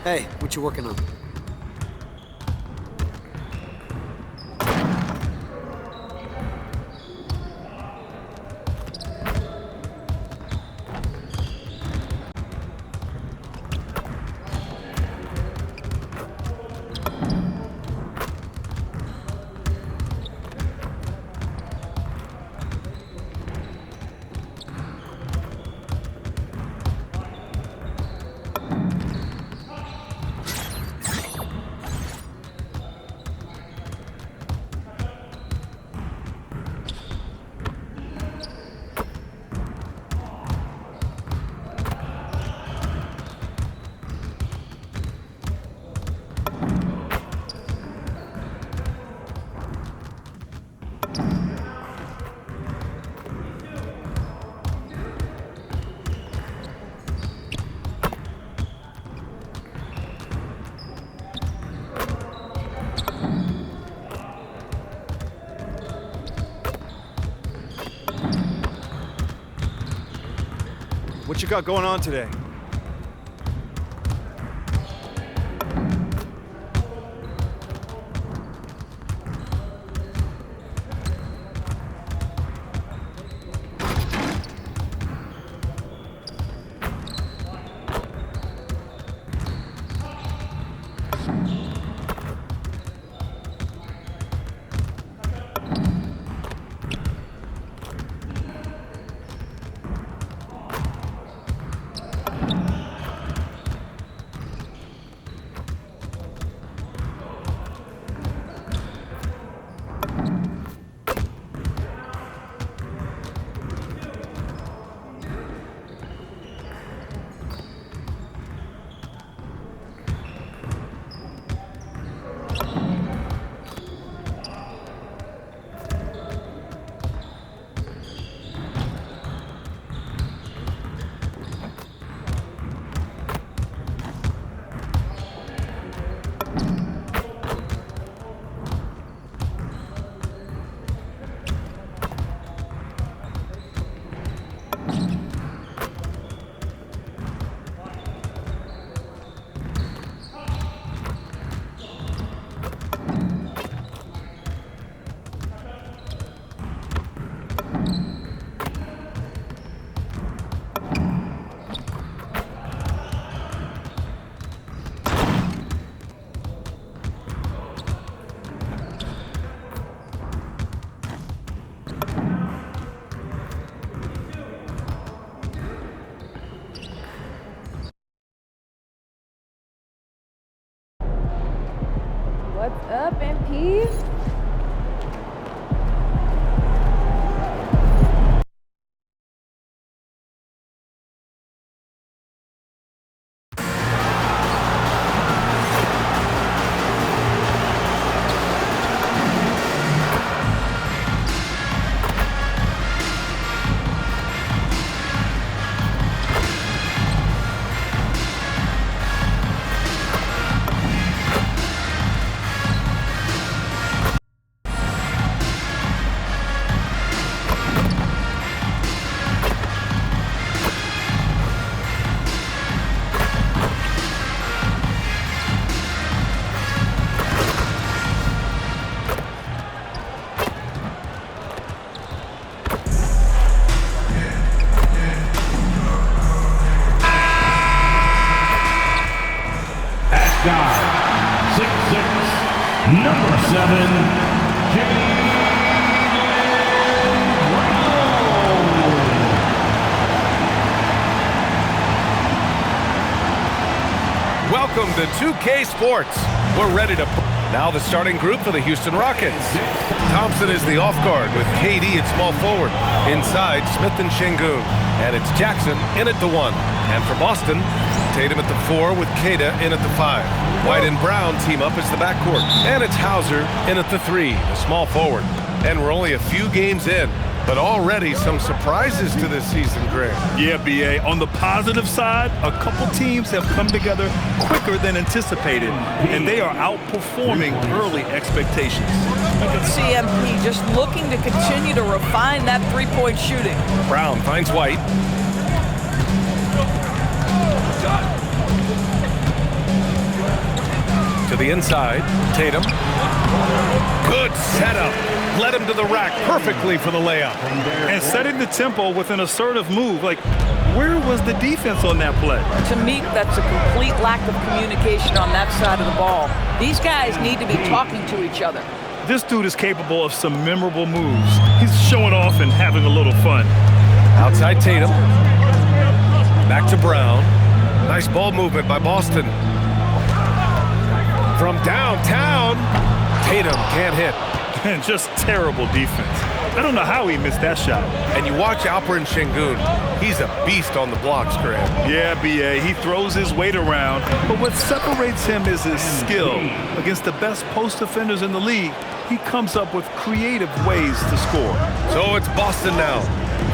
Hey, what you working on? What you got going on today? What's up, MPs? Guy, 6'6", number 7, Jalen Brown. Welcome to 2K Sports. We're ready to... Now the starting group for the Houston Rockets. Thompson is the off guard with KD at small forward. Inside, Smith and Şengün. And it's Jackson in at the 1. And for Boston, Tatum at the 4 with Queta in at the 5. White and Brown team up as the backcourt. And it's Hauser in at the 3, the small forward. And we're only a few games in, but already some surprises to this season, Greg. Yeah, B.A. On the positive side, a couple teams have come together quicker than anticipated, and they are outperforming early expectations. You can see MP just looking to continue to refine that three-point shooting. Brown finds White. the inside. Tatum. Good setup. Led him to the rack perfectly for the layup. And setting the tempo with an assertive move. Like, where was the defense on that play? To me, that's a complete lack of communication on that side of the ball. These guys need to be talking to each other. This dude is capable of some memorable moves. He's showing off and having a little fun. Outside Tatum. Back to Brown. Nice ball movement by Boston. From downtown, Tatum can't hit. And just terrible defense. I don't know how he missed that shot. And you watch Alperen Sengun. He's a beast on the blocks, Graham. Yeah, B.A., he throws his weight around, but what separates him is his skill. Against the best post defenders in the league, he comes up with creative ways to score. So it's Boston now,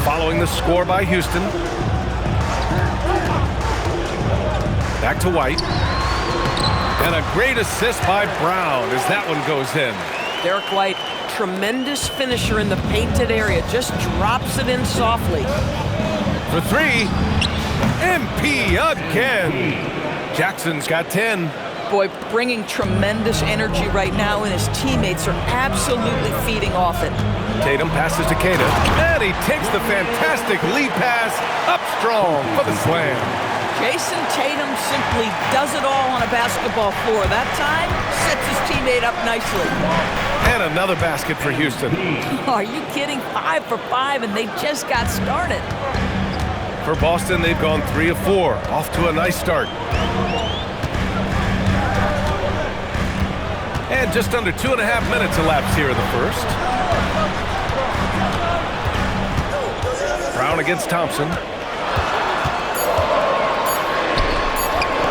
following the score by Houston. Back to White. And a great assist by Brown as that one goes in. Derek White, tremendous finisher in the painted area, just drops it in softly. For three, MP again. Jackson's got 10. Boy, bringing tremendous energy right now, and his teammates are absolutely feeding off it. Tatum passes to Keita, and he takes the fantastic lead pass up strong for the slam. Jason Tatum simply does it all on a basketball floor. That time, sets his teammate up nicely. And another basket for Houston. Are you kidding? 5 for 5, and they just got started. For Boston, they've gone 3 of 4, off to a nice start. And just under 2.5 minutes elapsed here in the first. Brown against Thompson.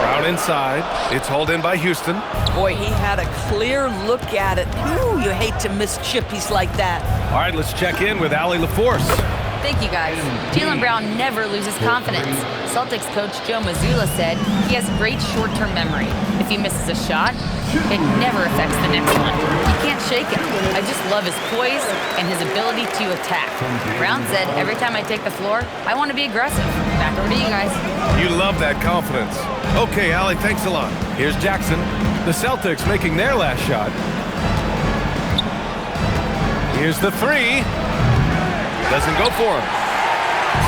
Brown inside. It's hauled in by Houston. Boy, he had a clear look at it. Ooh, you hate to miss chippies like that. All right, let's check in with Allie LaForce. Thank you, guys. Jaylen Brown never loses confidence. Celtics coach Joe Mazzulla said he has great short-term memory. If he misses a shot, it never affects the next one. You can't shake him. I just love his poise and his ability to attack. Brown said, every time I take the floor, I want to be aggressive. Back over to you guys. You love that confidence. Okay, Allie, thanks a lot. Here's Jackson. The Celtics making their last shot. Here's the three. Doesn't go for him.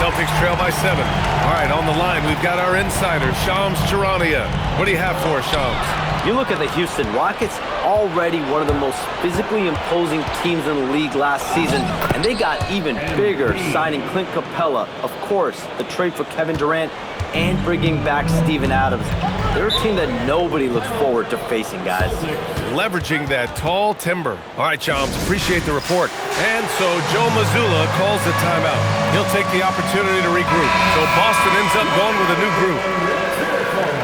Celtics trail by 7. All right, on the line, we've got our insider, Shams Charania. What do you have for us, Shams? You look at the Houston Rockets, already one of the most physically imposing teams in the league last season, and they got even bigger signing Clint Capella, of course, the trade for Kevin Durant, and bringing back Steven Adams. They're a team that nobody looks forward to facing, guys. Leveraging that tall timber. All right, Shams, appreciate the report. And so Joe Mazzulla calls the timeout. He'll take the opportunity to regroup. So Boston ends up going with a new group.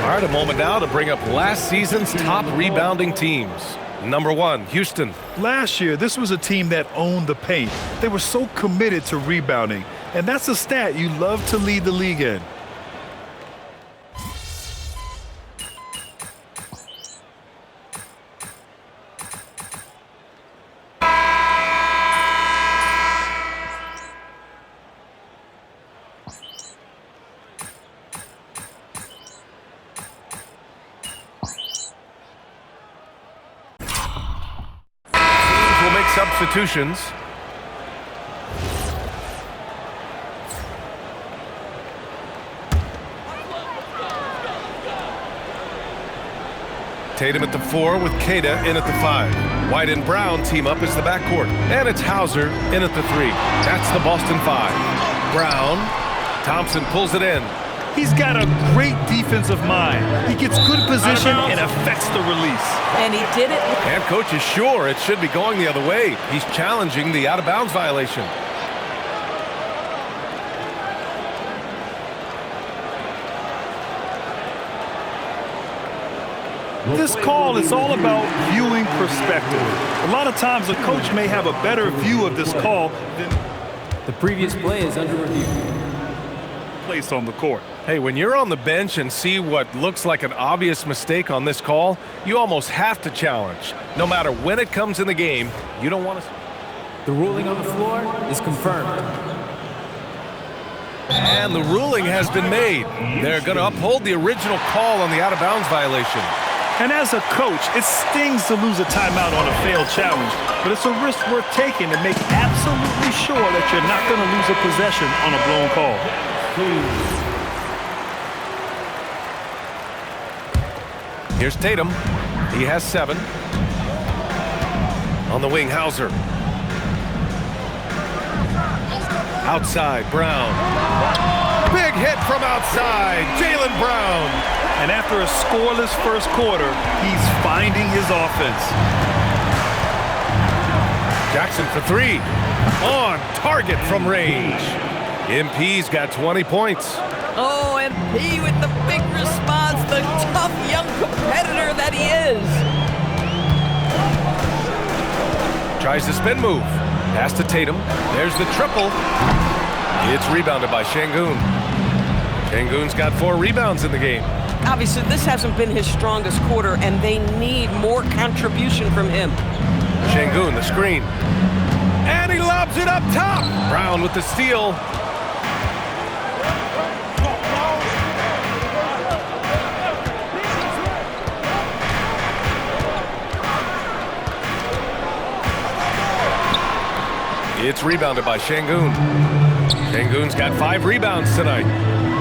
All right, a moment now to bring up last season's top rebounding teams. Number 1, Houston. Last year, this was a team that owned the paint. They were so committed to rebounding, and that's a stat you love to lead the league in. Substitutions. Tatum at the 4 with Keita in at the 5. White and Brown team up as the backcourt. And it's Hauser in at the 3. That's the Boston 5. Brown. Thompson pulls it in. He's got a great defensive mind. He gets good position and affects the release. And he did it. And coach is sure it should be going the other way. He's challenging the out-of-bounds violation. This call is all about viewing perspective. A lot of times a coach may have a better view of this call than the previous play is under review. Place on the court. Hey, when you're on the bench and see what looks like an obvious mistake on this call, you almost have to challenge. No matter when it comes in the game, you don't want to... The ruling on the floor is confirmed. And the ruling has been made. They're going to uphold the original call on the out-of-bounds violation. And as a coach, it stings to lose a timeout on a failed challenge, but it's a risk worth taking to make absolutely sure that you're not going to lose a possession on a blown call. Here's Tatum. He has 7. On the wing, Hauser. Outside, Brown. Big hit from outside, Jaylen Brown. And after a scoreless first quarter, he's finding his offense. Jackson for 3. On target from range. MP's got 20 points. Oh, MP with the big response, the tough young competitor that he is. Tries the spin move. Pass to Tatum. There's the triple. It's rebounded by Şengün. Şengün's got 4 rebounds in the game. Obviously, this hasn't been his strongest quarter, and they need more contribution from him. Şengün, the screen. And he lobs it up top. Brown with the steal. It's rebounded by Şengün. Şengün's got 5 rebounds tonight.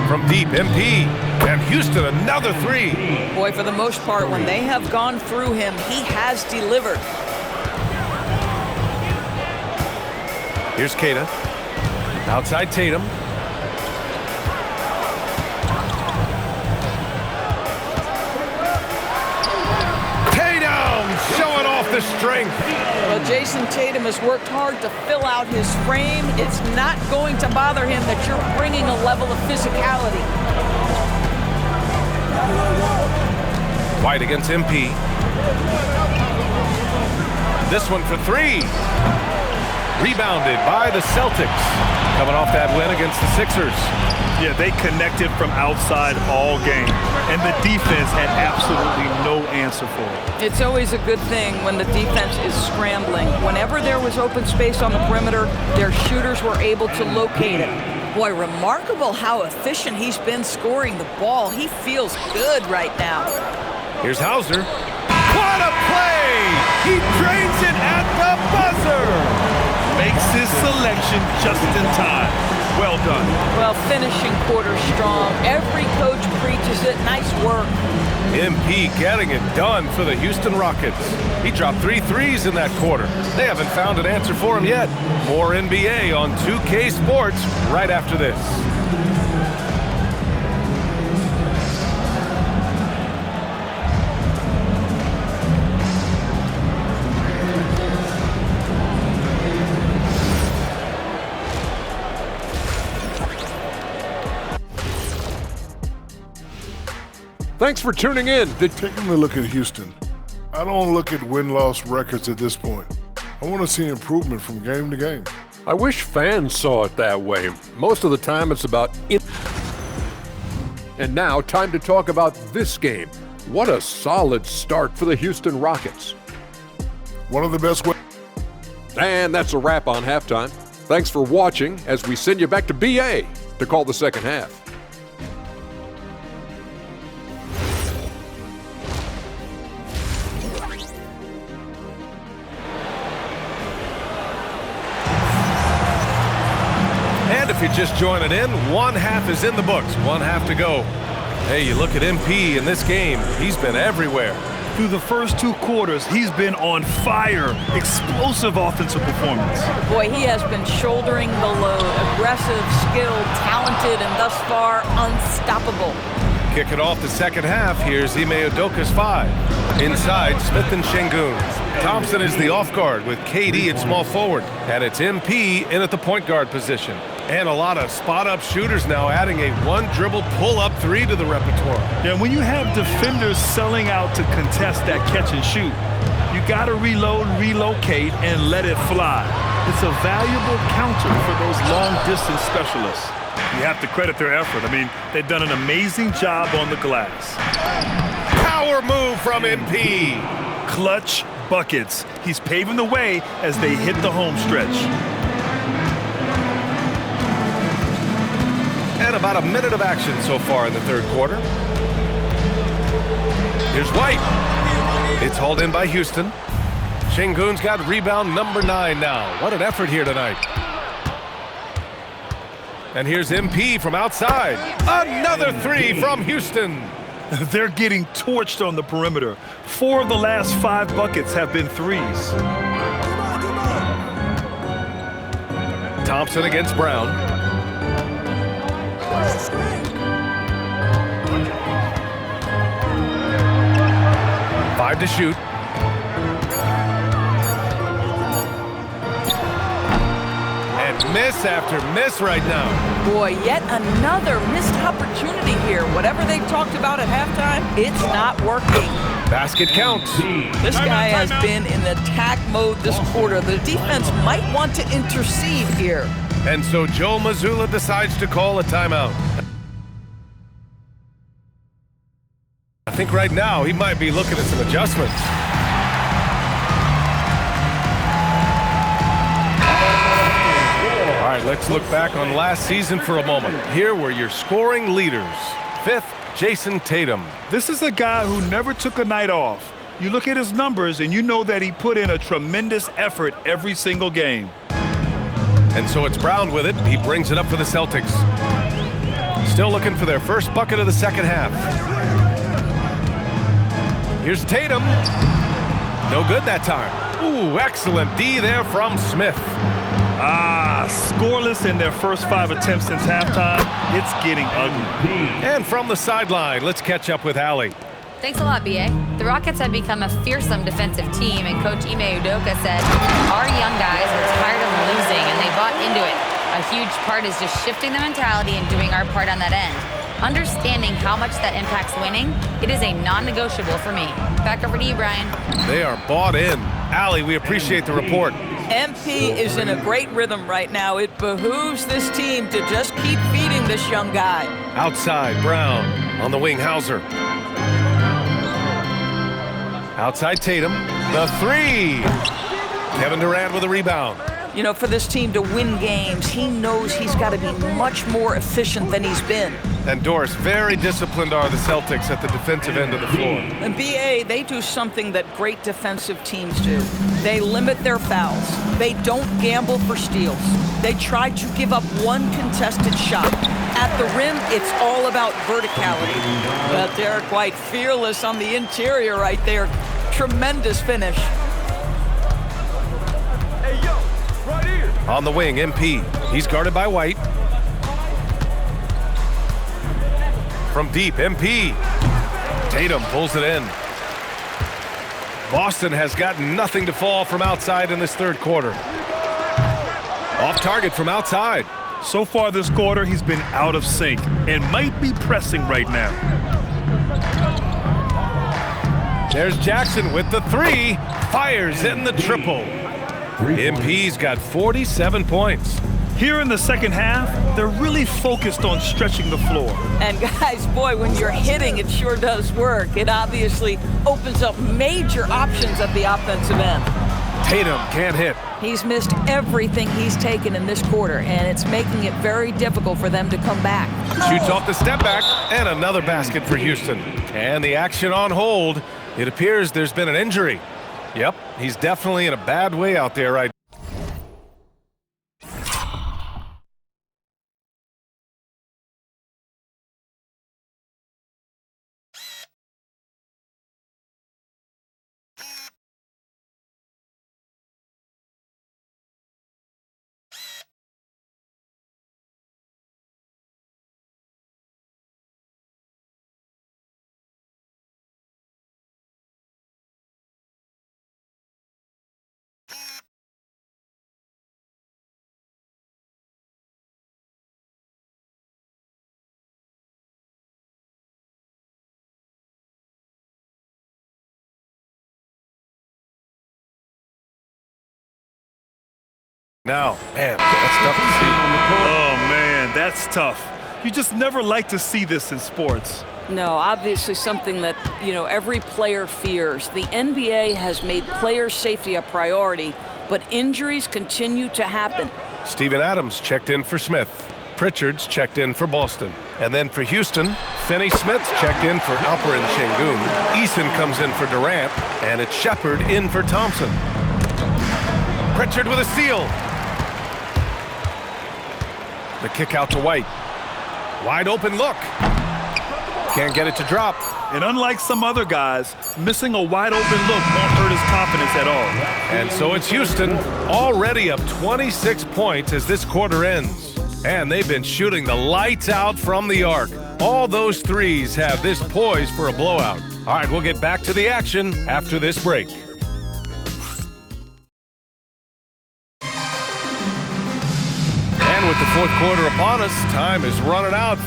From deep, MP. And Houston, another 3. Boy, for the most part, when they have gone through him, he has delivered. Here's Queta. Outside Tatum. Tatum showing off the strength. Well, Jason Tatum has worked hard to fill out his frame. It's not going to bother him that you're bringing a level of physicality. White against MP. This one for 3. Rebounded by the Celtics. Coming off that win against the Sixers. Yeah, they connected from outside all game, and the defense had absolutely no answer for it. It's always a good thing when the defense is scrambling. Whenever there was open space on the perimeter, their shooters were able to locate it. Boy, remarkable how efficient he's been scoring the ball. He feels good right now. Here's Hauser. What a play! He drains it at the buzzer! Makes his selection just in time. Well done. Well, finishing quarter strong. Every coach preaches it. Nice work. MP getting it done for the Houston Rockets. He dropped 3 threes in that quarter. They haven't found an answer for him yet. More NBA on 2K Sports right after this. Thanks for tuning in. Taking a look at Houston, I don't look at win-loss records at this point. I want to see improvement from game to game. I wish fans saw it that way. Most of the time it's about And now, time to talk about this game. What a solid start for the Houston Rockets. One of the best ways. And that's a wrap on halftime. Thanks for watching as we send you back to BA to call the second half. If you're just joining in, 1 half is in the books, 1 half to go. Hey, you look at MP in this game, he's been everywhere. Through the first 2 quarters, he's been on fire. Explosive offensive performance. Boy, he has been shouldering the load. Aggressive, skilled, talented, and thus far, unstoppable. Kick it off the second half. Here's Ime Udoka's 5. Inside, Smith and Şengün. Thompson is the off guard with KD at small forward. And it's MP in at the point guard position. And a lot of spot-up shooters now adding a 1-dribble pull-up 3 to the repertoire. Yeah, when you have defenders selling out to contest that catch and shoot, you got to reload, relocate, and let it fly. It's a valuable counter for those long-distance specialists. You have to credit their effort. I mean, they've done an amazing job on the glass. Power move from MP. Clutch buckets. He's paving the way as they hit the home stretch. And about a minute of action so far in the third quarter. Here's White. It's hauled in by Houston. Şengün's got rebound number 9 now. What an effort here tonight. And here's MP from outside. Another 3 from Houston. They're getting torched on the perimeter. 4 of the last 5 buckets have been threes. Thompson against Brown. Five to shoot. And miss after miss right now. Boy, yet another missed opportunity here. Whatever they talked about at halftime, it's not working. Basket counts. This guy has been in attack mode this quarter. The defense might want to intercede here. And so Joe Mazzulla decides to call a timeout. I think right now he might be looking at some adjustments. All right, let's look back on last season for a moment. Here were your scoring leaders. 5th, Jason Tatum. This is a guy who never took a night off. You look at his numbers and you know that he put in a tremendous effort every single game. And so it's Brown with it. He brings it up for the Celtics. Still looking for their first bucket of the second half. Here's Tatum. No good that time. Ooh, excellent D there from Smith. Scoreless in their first 5 attempts since halftime. It's getting ugly. And from the sideline, let's catch up with Allie. Thanks a lot, B.A. The Rockets have become a fearsome defensive team, and Coach Ime Udoka said, our young guys are tired of losing, and they bought into it. A huge part is just shifting the mentality and doing our part on that end. Understanding how much that impacts winning, it is a non-negotiable for me. Back over to you, Brian. They are bought in. Allie, we appreciate the report. MP is in a great rhythm right now. It behooves this team to just keep feeding this young guy. Outside, Brown. On the wing, Hauser. Outside Tatum. The 3. Kevin Durant with a rebound. You know, for this team to win games, he knows he's got to be much more efficient than he's been. And Doris, very disciplined are the Celtics at the defensive end of the floor. And BA, they do something that great defensive teams do. They limit their fouls. They don't gamble for steals. They try to give up one contested shot. At the rim, it's all about verticality. But they're quite fearless on the interior right there. Tremendous finish. On the wing, MP. He's guarded by White. From deep, MP. Tatum pulls it in. Boston has got nothing to fall from outside in this third quarter. Off target from outside. So far this quarter, he's been out of sync and might be pressing right now. There's Jackson with the 3. Fires in the triple. MP's got 47 points. Here in the second half, they're really focused on stretching the floor. And guys, boy, when you're hitting, it sure does work. It obviously opens up major options at the offensive end. Tatum can't hit. He's missed everything he's taken in this quarter, and it's making it very difficult for them to come back. Shoots off the step back, and another basket for Houston. And the action on hold. It appears there's been an injury. Yep, he's definitely in a bad way out there right now. Now, man, that's tough to see. Oh, man, that's tough. You just never like to see this in sports. No, obviously something that, you know, every player fears. The NBA has made player safety a priority, but injuries continue to happen. Steven Adams checked in for Smith. Pritchard's checked in for Boston. And then for Houston, Finney Smith's checked in for Alperen Şengün. Eason comes in for Durant, and it's Shepard in for Thompson. Pritchard with a steal. The kick out to White. Wide open look. Can't get it to drop. And unlike some other guys, missing a wide open look won't hurt his confidence at all. And so it's Houston, already up 26 points as this quarter ends. And they've been shooting the lights out from the arc. All those threes have this poised for a blowout. All right, we'll get back to the action after this break. And with the fourth quarter upon us, time is running out.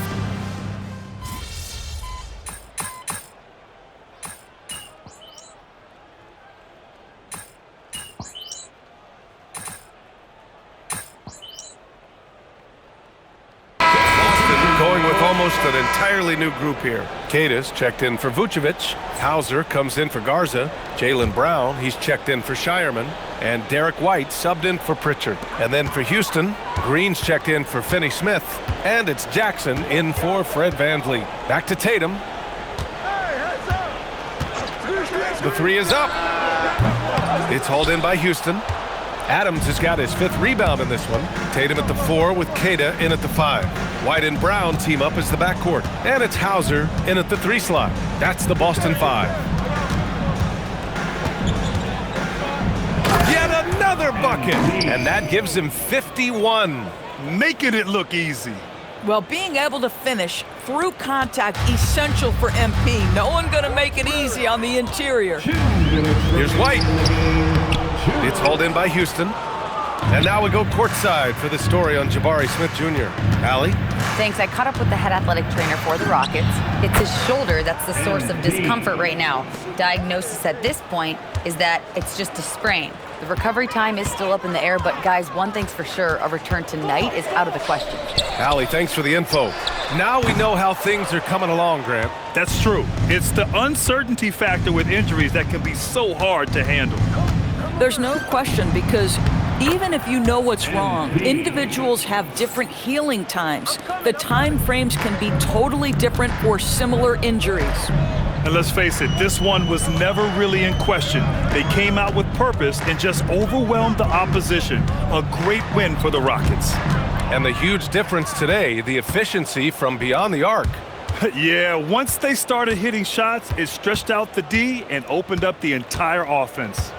Almost an entirely new group here. Cadiz checked in for Vucevic. Hauser comes in for Garza. Jaylen Brown, he's checked in for Shireman. And Derek White subbed in for Pritchard. And then for Houston, Green's checked in for Finney Smith. And it's Jackson in for Fred VanVleet. Back to Tatum. The three is up. It's hauled in by Houston. Adams has got his 5th rebound in this one. Tatum at the 4 with Queta in at the 5. White and Brown team up as the backcourt. And it's Hauser in at the 3 slot. That's the Boston 5. Yet another bucket. And that gives him 51. Making it look easy. Well, being able to finish through contact, essential for MP. No one going to make it easy on the interior. Here's White. It's hauled in by Houston. And now we go courtside for the story on Jabari Smith Jr. Allie? Thanks. I caught up with the head athletic trainer for the Rockets. It's his shoulder that's the source of discomfort right now. Diagnosis at this point is that it's just a sprain. The recovery time is still up in the air, but guys, one thing's for sure, a return tonight is out of the question. Allie, thanks for the info. Now we know how things are coming along, Grant. That's true. It's the uncertainty factor with injuries that can be so hard to handle. There's no question, because even if you know what's wrong, individuals have different healing times. The time frames can be totally different for similar injuries. And let's face it, this one was never really in question. They came out with purpose and just overwhelmed the opposition. A great win for the Rockets. And the huge difference today, the efficiency from beyond the arc. Yeah, once they started hitting shots, it stretched out the D and opened up the entire offense.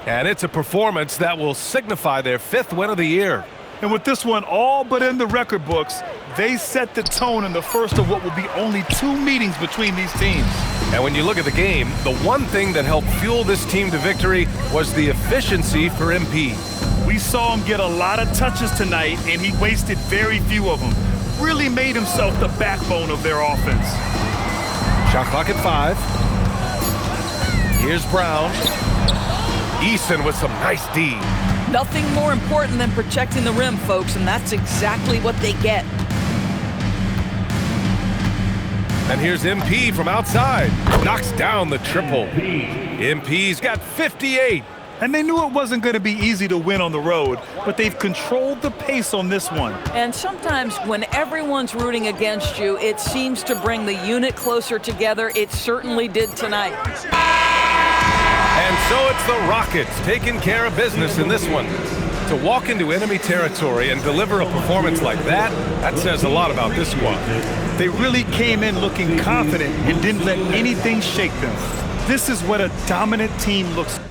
And it's a performance that will signify their 5th win of the year. And with this one all but in the record books, they set the tone in the first of what will be only 2 meetings between these teams. And when you look at the game, the one thing that helped fuel this team to victory was the efficiency for MP. We saw him get a lot of touches tonight, and he wasted very few of them. Really made himself the backbone of their offense. Shot clock at 5. Here's Brown. Eason with some nice D. Nothing more important than protecting the rim, folks, and that's exactly what they get. And here's MP from outside. Knocks down the triple. MP's got 58. And they knew it wasn't going to be easy to win on the road, but they've controlled the pace on this one. And sometimes when everyone's rooting against you, it seems to bring the unit closer together. It certainly did tonight. And so it's the Rockets taking care of business in this one. To walk into enemy territory and deliver a performance like that, that says a lot about this squad. They really came in looking confident and didn't let anything shake them. This is what a dominant team looks like.